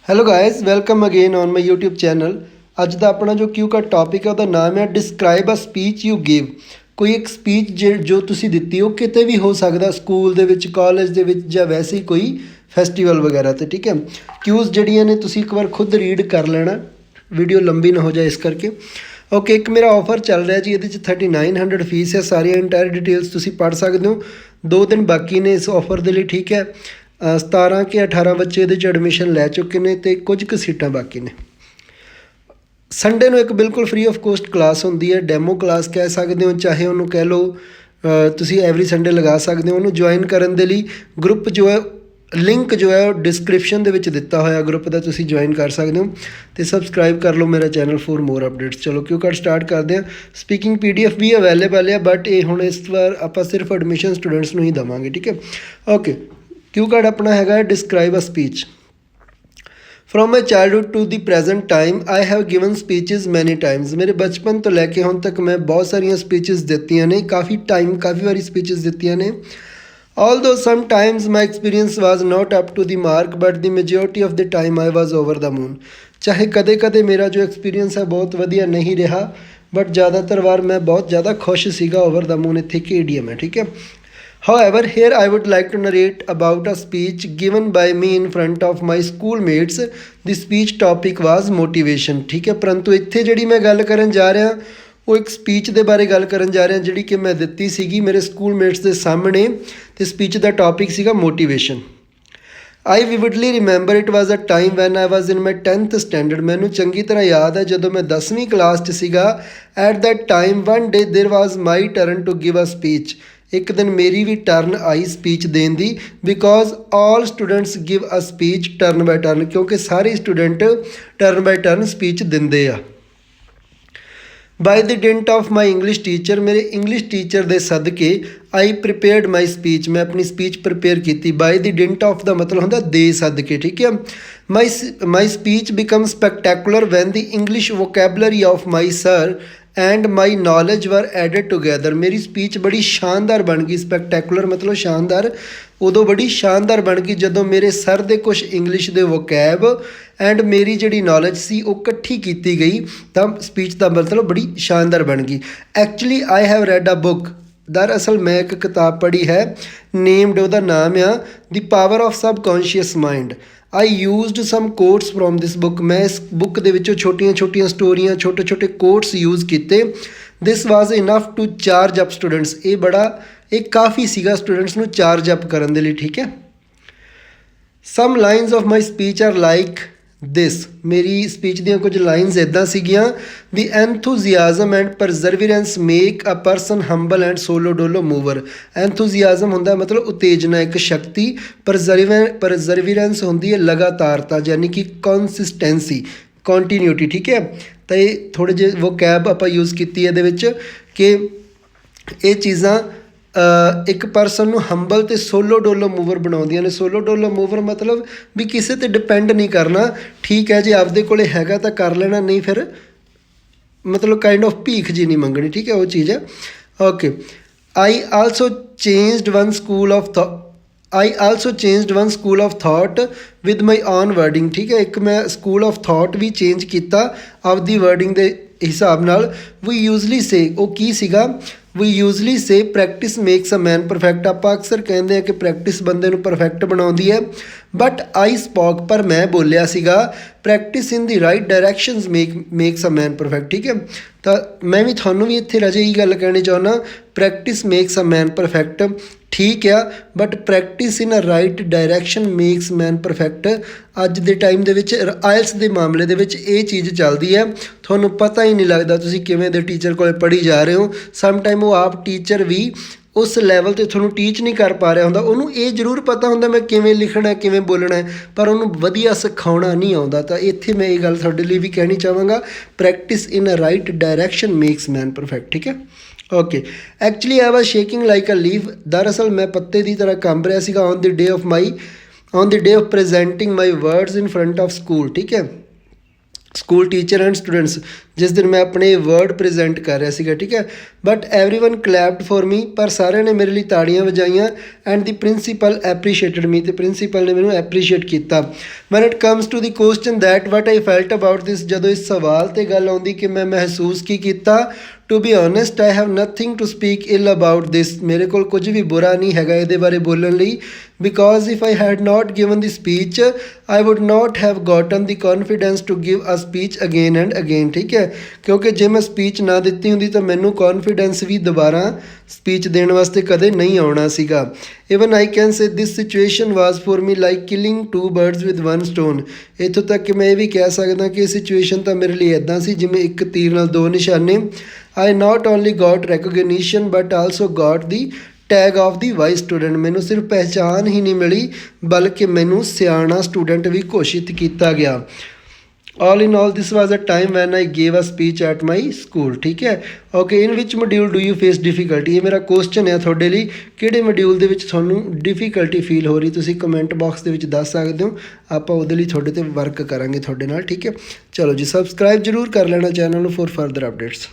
Hello guys, welcome again on my YouTube channel. ਅੱਜ ਦਾ ਆਪਣਾ ਜੋ ਕਿਊ ਕਾ ਟੌਪਿਕ ਹੈ ਉਹਦਾ ਨਾਮ ਹੈ describe a speech you give. ਕੋਈ ਇੱਕ ਸਪੀਚ ਜੋ ਤੁਸੀਂ ਦਿੱਤੀ ਉਹ ਕਿਤੇ ਵੀ ਹੋ ਸਕਦਾ, ਸਕੂਲ ਦੇ ਵਿੱਚ, ਕਾਲਜ ਦੇ ਵਿੱਚ ਜਾਂ ਵੈਸੇ ਹੀ ਕੋਈ ਫੈਸਟੀਵਲ ਵਗੈਰਾ 'ਤੇ। ਠੀਕ ਹੈ, ਕਿਊਜ਼ ਜਿਹੜੀਆਂ ਨੇ ਤੁਸੀਂ ਇੱਕ ਵਾਰ ਖੁਦ ਰੀਡ ਕਰ ਲੈਣਾ, ਵੀਡੀਓ ਲੰਬੀ ਨਾ ਹੋ ਜਾਏ ਇਸ ਕਰਕੇ। ਓਕੇ, ਇੱਕ ਮੇਰਾ ਆਫਰ ਚੱਲ ਰਿਹਾ ਜੀ, ਇਹਦੇ 'ਚ 3900 ਫੀਸ ਹੈ। ਸਾਰੀਆਂ ਇੰਟਾਇਰ ਡਿਟੇਲਸ ਤੁਸੀਂ ਪੜ੍ਹ ਸਕਦੇ ਹੋ। 2 ਦਿਨ ਬਾਕੀ ਨੇ ਇਸ ਆਫਰ ਦੇ ਲਈ। ਠੀਕ ਹੈ, 17 ਕਿ 18 ਬੱਚੇ ਇਹਦੇ 'ਚ ਐਡਮਿਸ਼ਨ ਲੈ ਚੁੱਕੇ ਨੇ ਅਤੇ ਕੁਝ ਕੁ ਸੀਟਾਂ ਬਾਕੀ ਨੇ। ਸੰਡੇ ਨੂੰ ਇੱਕ ਬਿਲਕੁਲ ਫ੍ਰੀ ਆਫ ਕੋਸਟ ਕਲਾਸ ਹੁੰਦੀ ਹੈ, ਡੈਮੋ ਕਲਾਸ ਕਹਿ ਸਕਦੇ ਹੋ, ਚਾਹੇ ਉਹਨੂੰ ਕਹਿ ਲਓ ਤੁਸੀਂ ਐਵਰੀ ਸੰਡੇ ਲਗਾ ਸਕਦੇ ਹੋ। ਉਹਨੂੰ ਜੁਆਇਨ ਕਰਨ ਦੇ ਲਈ ਗਰੁੱਪ ਜੋ ਹੈ, ਲਿੰਕ ਜੋ ਹੈ ਉਹ ਡਿਸਕ੍ਰਿਪਸ਼ਨ ਦੇ ਵਿੱਚ ਦਿੱਤਾ ਹੋਇਆ ਗਰੁੱਪ ਦਾ, ਤੁਸੀਂ ਜੁਆਇਨ ਕਰ ਸਕਦੇ ਹੋ ਅਤੇ ਸਬਸਕ੍ਰਾਈਬ ਕਰ ਲਓ ਮੇਰਾ ਚੈਨਲ ਫੋਰ ਮੋਰ ਅਪਡੇਟਸ। ਚਲੋ ਕਿਊ ਕਾਰਡ ਸਟਾਰਟ ਕਰਦੇ ਹਾਂ। ਸਪੀਕਿੰਗ PDF ਵੀ ਅਵੇਲੇਬਲ ਹੈ, ਬਟ ਇਹ ਹੁਣ ਇਸ ਵਾਰ ਆਪਾਂ ਸਿਰਫ ਐਡਮਿਸ਼ਨ ਸਟੂਡੈਂਟਸ ਨੂੰ ਹੀ ਦੇਵਾਂਗੇ। ਠੀਕ ਹੈ, ਓਕੇ। ਕਿਊ ਕਾਰਡ ਆਪਣਾ ਹੈਗਾ describe a speech. From my childhood to the present time I have given speeches many times. ਮੇਰੇ ਬਚਪਨ ਤੋਂ ਲੈ ਕੇ ਹੁਣ ਤੱਕ ਮੈਂ ਬਹੁਤ ਸਾਰੀਆਂ ਸਪੀਚਿਸ ਦਿੱਤੀਆਂ ਨੇ, ਕਾਫੀ ਵਾਰੀ ਸਪੀਚਿਸ ਦਿੱਤੀਆਂ ਨੇ। Although sometimes my experience was not up to the mark, but the majority of the time I was over the moon। ਚਾਹੇ ਕਦੇ ਕਦੇ ਮੇਰਾ ਜੋ ਐਕਸਪੀਰੀਅੰਸ ਹੈ ਬਹੁਤ ਵਧੀਆ ਨਹੀਂ ਰਿਹਾ, ਬਟ ਜ਼ਿਆਦਾਤਰ ਵਾਰ ਮੈਂ ਬਹੁਤ ਜ਼ਿਆਦਾ ਖੁਸ਼ ਸੀਗਾ। ਓਵਰ ਦਾ ਮੂਨ ਇੱਥੇ ਇੱਕ ਈਡੀਅਮ ਹੈ। ਠੀਕ ਹੈ, however here I would like to narrate about a speech given by me in front of my schoolmates। The speech topic was motivation। ਠੀਕ ਹੈ, ਪਰੰਤੂ ਇੱਥੇ ਜਿਹੜੀ ਮੈਂ ਗੱਲ ਕਰਨ ਜਾ ਰਿਹਾ ਉਹ ਇੱਕ ਸਪੀਚ ਦੇ ਬਾਰੇ ਗੱਲ ਕਰਨ ਜਾ ਰਿਹਾ, ਜਿਹੜੀ ਕਿ ਮੈਂ ਦਿੱਤੀ ਸੀਗੀ ਮੇਰੇ ਸਕੂਲਮੇਟਸ ਦੇ ਸਾਹਮਣੇ, ਅਤੇ ਸਪੀਚ ਦਾ ਟੌਪਿਕ ਸੀਗਾ motivation. I vividly remember it was a time when I was in my 10th standard. ਮੈਨੂੰ ਚੰਗੀ ਤਰ੍ਹਾਂ ਯਾਦ ਹੈ ਜਦੋਂ ਮੈਂ 10ਵੀਂ ਕਲਾਸ 'ਚ ਸੀਗਾ। At that time one day there was my turn to give a speech. ਇੱਕ ਦਿਨ ਮੇਰੀ ਵੀ ਟਰਨ ਆਈ ਸਪੀਚ ਦੇਣ ਦੀ, because all students give a speech turn by turn, ਕਿਉਂਕਿ ਸਾਰੇ student turn by turn speech ਦਿੰਦੇ ਆ। By the dint of my English teacher, ਮੇਰੇ ਇੰਗਲਿਸ਼ ਟੀਚਰ ਦੇ ਸਦਕੇ ਆਈ ਪ੍ਰੀਪੇਅਰਡ ਮਾਈ ਸਪੀਚ, ਮੈਂ ਆਪਣੀ ਸਪੀਚ ਪ੍ਰੀਪੇਅਰ ਕੀਤੀ। ਬਾਈ ਦੀ ਡਿੰਟ ਆਫ ਦਾ ਮਤਲਬ ਹੁੰਦਾ ਦੇ ਸਦਕੇ। ਠੀਕ ਹੈ, ਮਾਈ speech become ਸਪੈਕਟੈਕੂਲਰ van the English vocabulary of my sir and my knowledge ਵਰ ਐਡਡ ਟੂਗੈਦਰ। ਮੇਰੀ ਸਪੀਚ ਬੜੀ ਸ਼ਾਨਦਾਰ ਬਣ ਗਈ। ਸਪੈਕਟੈਕੂਲਰ ਮਤਲਬ ਸ਼ਾਨਦਾਰ, ਉਦੋਂ ਬੜੀ ਸ਼ਾਨਦਾਰ ਬਣ ਗਈ ਜਦੋਂ ਮੇਰੇ ਸਰ ਦੇ ਕੁਛ ਇੰਗਲਿਸ਼ ਦੇ ਵੋਕੈਬ ਐਂਡ ਮੇਰੀ ਜਿਹੜੀ ਨੌਲੇਜ ਸੀ ਉਹ ਇਕੱਠੀ ਕੀਤੀ ਗਈ, ਤਾਂ ਸਪੀਚ ਦਾ ਮਤਲਬ ਬੜੀ ਸ਼ਾਨਦਾਰ ਬਣ ਗਈ। Actually I have read a book. ਦਰਅਸਲ ਮੈਂ ਇੱਕ ਕਿਤਾਬ ਪੜ੍ਹੀ ਹੈ, ਨੇਮਡ, ਉਹਦਾ ਨਾਮ ਆ the power of subconscious mind. I used some quotes from this book. ਮੈਂ ਇਸ ਬੁੱਕ ਦੇ ਵਿੱਚੋਂ ਛੋਟੀਆਂ ਸਟੋਰੀਆਂ, ਛੋਟੇ ਕੋਟਸ ਯੂਜ਼ ਕੀਤੇ। This was enough to charge up students. ਇਹ ਕਾਫੀ ਸੀਗਾ ਸਟੂਡੈਂਟਸ ਨੂੰ ਚਾਰਜ ਅਪ ਕਰਨ ਦੇ ਲਈ। ਠੀਕ ਹੈ, some lines of my speech are like this. ਮੇਰੀ ਸਪੀਚ ਦੀਆਂ ਕੁਝ ਲਾਈਨਸ ਇੱਦਾਂ ਸੀਗੀਆਂ, the enthusiasm and perseverance make a person humble and solo dolo mover. Enthusiasm ਹੁੰਦਾ ਮਤਲਬ ਉਤੇਜਨਾ, ਇੱਕ ਸ਼ਕਤੀ। ਪਰਜ਼ਰਵੀਰੈਂਸ ਹੁੰਦੀ ਹੈ ਲਗਾਤਾਰਤਾ, ਯਾਨੀ ਕਿ ਕੰਸਿਸਟੈਂਸੀ, ਕੰਟੀਨਿਊਟੀ। ਠੀਕ ਹੈ, ਤਾਂ ਇਹ ਥੋੜ੍ਹੇ ਜਿਹੇ ਵੋਕੈਬ ਆਪਾਂ ਯੂਜ਼ ਕੀਤੀ ਇਹਦੇ ਵਿੱਚ ਕਿ ਇਹ ਚੀਜ਼ਾਂ ਇੱਕ ਪਰਸਨ ਨੂੰ ਹੰਬਲ ਅਤੇ ਸੋਲੋ ਡੋਲੋ ਮੂਵਰ ਬਣਾਉਂਦੀਆਂ ਨੇ। ਸੋਲੋ ਡੋਲੋ ਮੂਵਰ ਮਤਲਬ ਵੀ ਕਿਸੇ 'ਤੇ ਡਿਪੈਂਡ ਨਹੀਂ ਕਰਨਾ। ਠੀਕ ਹੈ, ਜੇ ਆਪਦੇ ਕੋਲ ਹੈਗਾ ਤਾਂ ਕਰ ਲੈਣਾ, ਨਹੀਂ ਫਿਰ ਮਤਲਬ ਕਾਈਂਡ ਆਫ ਭੀਖ ਜੀ ਨਹੀਂ ਮੰਗਣੀ। ਠੀਕ ਹੈ, ਉਹ ਚੀਜ਼ ਹੈ। Okay, I also changed one school of thought with my own wording. ਠੀਕ ਹੈ, ਇੱਕ ਮੈਂ ਸਕੂਲ ਆਫ ਥਾਟ ਵੀ ਚੇਂਜ ਕੀਤਾ ਆਪਦੀ ਵਰਡਿੰਗ ਦੇ ਹਿਸਾਬ ਨਾਲ। ਵੀ ਯੂਜ਼ਲੀ ਸੇ, ਉਹ ਕੀ ਸੀਗਾ, we usually say practice makes a man perfect. ਆਪਾਂ ਅਕਸਰ ਕਹਿੰਦੇ ਹਾਂ ਕਿ ਪ੍ਰੈਕਟਿਸ ਬੰਦੇ ਨੂੰ ਪਰਫੈਕਟ ਬਣਾਉਂਦੀ ਹੈ, ਬਟ ਆਈ ਸਪੋਕ, ਪਰ ਮੈਂ ਬੋਲਿਆ ਸੀਗਾ, practice in the right directions makes a man perfect. ਠੀਕ ਹੈ, ਤਾਂ ਮੈਂ ਵੀ ਤੁਹਾਨੂੰ ਵੀ ਇੱਥੇ ਰਾਜੇ ਇਹੀ ਗੱਲ ਕਹਿਣੀ ਚਾਹੁੰਦਾ, practice makes a man perfect. ਠੀਕ ਆ, but practice in a right direction makes man perfect. ਅੱਜ ਦੇ ਟਾਈਮ ਦੇ ਵਿੱਚ ਆਇਲਸ ਦੇ ਮਾਮਲੇ ਦੇ ਵਿੱਚ ਇਹ ਚੀਜ਼ ਚੱਲਦੀ ਹੈ। ਤੁਹਾਨੂੰ ਪਤਾ ਹੀ ਨਹੀਂ ਲੱਗਦਾ ਤੁਸੀਂ ਕਿਵੇਂ ਦੇ ਟੀਚਰ ਕੋਲ ਪੜ੍ਹੀ ਜਾ ਰਹੇ ਹੋ। ਸਮ ਟਾਈਮ ਉਹ ਆਪ ਟੀਚਰ ਵੀ ਉਸ ਲੈਵਲ 'ਤੇ ਤੁਹਾਨੂੰ ਟੀਚ ਨਹੀਂ ਕਰ ਪਾ ਰਿਹਾ ਹੁੰਦਾ। ਉਹਨੂੰ ਇਹ ਜ਼ਰੂਰ ਪਤਾ ਹੁੰਦਾ ਮੈਂ ਕਿਵੇਂ ਲਿਖਣਾ, ਕਿਵੇਂ ਬੋਲਣਾ, ਪਰ ਉਹਨੂੰ ਵਧੀਆ ਸਿਖਾਉਣਾ ਨਹੀਂ ਆਉਂਦਾ। ਤਾਂ ਇੱਥੇ ਮੈਂ ਇਹ ਗੱਲ ਤੁਹਾਡੇ ਲਈ ਵੀ ਕਹਿਣੀ ਚਾਹਾਂਗਾ, practice in a right direction makes man perfect. ਠੀਕ ਹੈ, okay. Actually I was shaking like a leaf. ਦਰਅਸਲ ਮੈਂ ਪੱਤੇ ਦੀ ਤਰ੍ਹਾਂ ਕੰਬ ਰਿਹਾ ਸੀਗਾ on the day of presenting my words in front of school. ਠੀਕ ਹੈ, ਸਕੂਲ ਟੀਚਰ ਐਂਡ ਸਟੂਡੈਂਟਸ, ਜਿਸ ਦਿਨ ਮੈਂ ਆਪਣੇ ਵਰਡ ਪ੍ਰੈਜ਼ੈਂਟ ਕਰ ਰਿਹਾ ਸੀਗਾ, ਠੀਕ ਹੈ। ਬਟ ਐਵਰੀਵਨ ਕਲੈਪਡ ਫॉर ਮੀ, ਪਰ ਸਾਰਿਆਂ ਨੇ ਮੇਰੇ ਲਈ ਤਾੜੀਆਂ ਵਜਾਈਆਂ। ਐਂਡ ਦੀ ਪ੍ਰਿੰਸੀਪਲ ਐਪਰੀਸ਼ੀਏਟਡ ਮੀ, ਤੇ ਪ੍ਰਿੰਸੀਪਲ ਨੇ ਮੈਨੂੰ ਐਪਰੀਸ਼ੀਏਟ ਕੀਤਾ। When it comes to the question that what I felt about this, ਜਦੋਂ ਇਸ ਸਵਾਲ 'ਤੇ ਗੱਲ ਆਉਂਦੀ ਕਿ ਮੈਂ ਮਹਿਸੂਸ ਕੀ ਕੀਤਾ, to be honest I have nothing to speak ill about this, ਮੇਰੇ ਕੋਲ ਕੁਝ ਵੀ ਬੁਰਾ ਨਹੀਂ ਹੈਗਾ ਇਹਦੇ ਬਾਰੇ ਬੋਲਣ ਲਈ। Because if I had not given the speech I would not have gotten the confidence to give a speech again and again, ਠੀਕ ਹੈ। ਕਿਉਂਕਿ ਜੇ ਮੈਂ ਸਪੀਚ ਨਾ ਦਿੱਤੀ ਹੁੰਦੀ ਤਾਂ ਮੈਨੂੰ ਕੌਨਫੀਡੈਂਸ ਵੀ ਦੁਬਾਰਾ ਸਪੀਚ ਦੇਣ ਵਾਸਤੇ ਕਦੇ ਨਹੀਂ ਆਉਣਾ ਸੀਗਾ। Even I can say this situation was for me like killing 2 birds with 1 stone, ਇੱਥੋਂ ਤੱਕ ਕਿ ਮੈਂ ਇਹ ਵੀ ਕਹਿ ਸਕਦਾ ਕਿ ਇਹ ਸਿਚੁਏਸ਼ਨ ਤਾਂ ਮੇਰੇ ਲਈ ਇੱਦਾਂ ਸੀ ਜਿਵੇਂ ਇੱਕ ਤੀਰ ਨਾਲ 2 ਨਿਸ਼ਾਨੇ। I not only got recognition but also got the tag of the wise student, ਮੈਨੂੰ ਸਿਰਫ ਪਹਿਚਾਨ ਹੀ ਨਹੀਂ ਮਿਲੀ ਬਲਕਿ ਮੈਨੂੰ ਸਿਆਣਾ ਸਟੂਡੈਂਟ ਵੀ ਘੋਸ਼ਿਤ ਕੀਤਾ ਗਿਆ। All in all, this was a time when I gave a speech at my school, ਠੀਕ ਹੈ। Okay, in which module do you face difficulty, ਇਹ ਮੇਰਾ ਕੁਐਸਚਨ ਹੈ ਤੁਹਾਡੇ ਲਈ। ਕਿਹੜੇ ਮੋਡਿਊਲ ਦੇ ਵਿੱਚ ਤੁਹਾਨੂੰ ਡਿਫੀਕਲਟੀ ਫੀਲ ਹੋ ਰਹੀ, ਤੁਸੀਂ ਕਮੈਂਟ ਬਾਕਸ ਦੇ ਵਿੱਚ ਦੱਸ ਸਕਦੇ ਹੋ। ਆਪਾਂ ਉਹਦੇ ਲਈ ਤੁਹਾਡੇ 'ਤੇ ਵਰਕ ਕਰਾਂਗੇ ਤੁਹਾਡੇ ਨਾਲ, ਠੀਕ ਹੈ। ਚਲੋ ਜੀ, ਸਬਸਕ੍ਰਾਈਬ ਜ਼ਰੂਰ ਕਰ ਲੈਣਾ ਚੈਨਲ ਨੂੰ ਫॉर ਫਰਦਰ ਅਪਡੇਟਸ।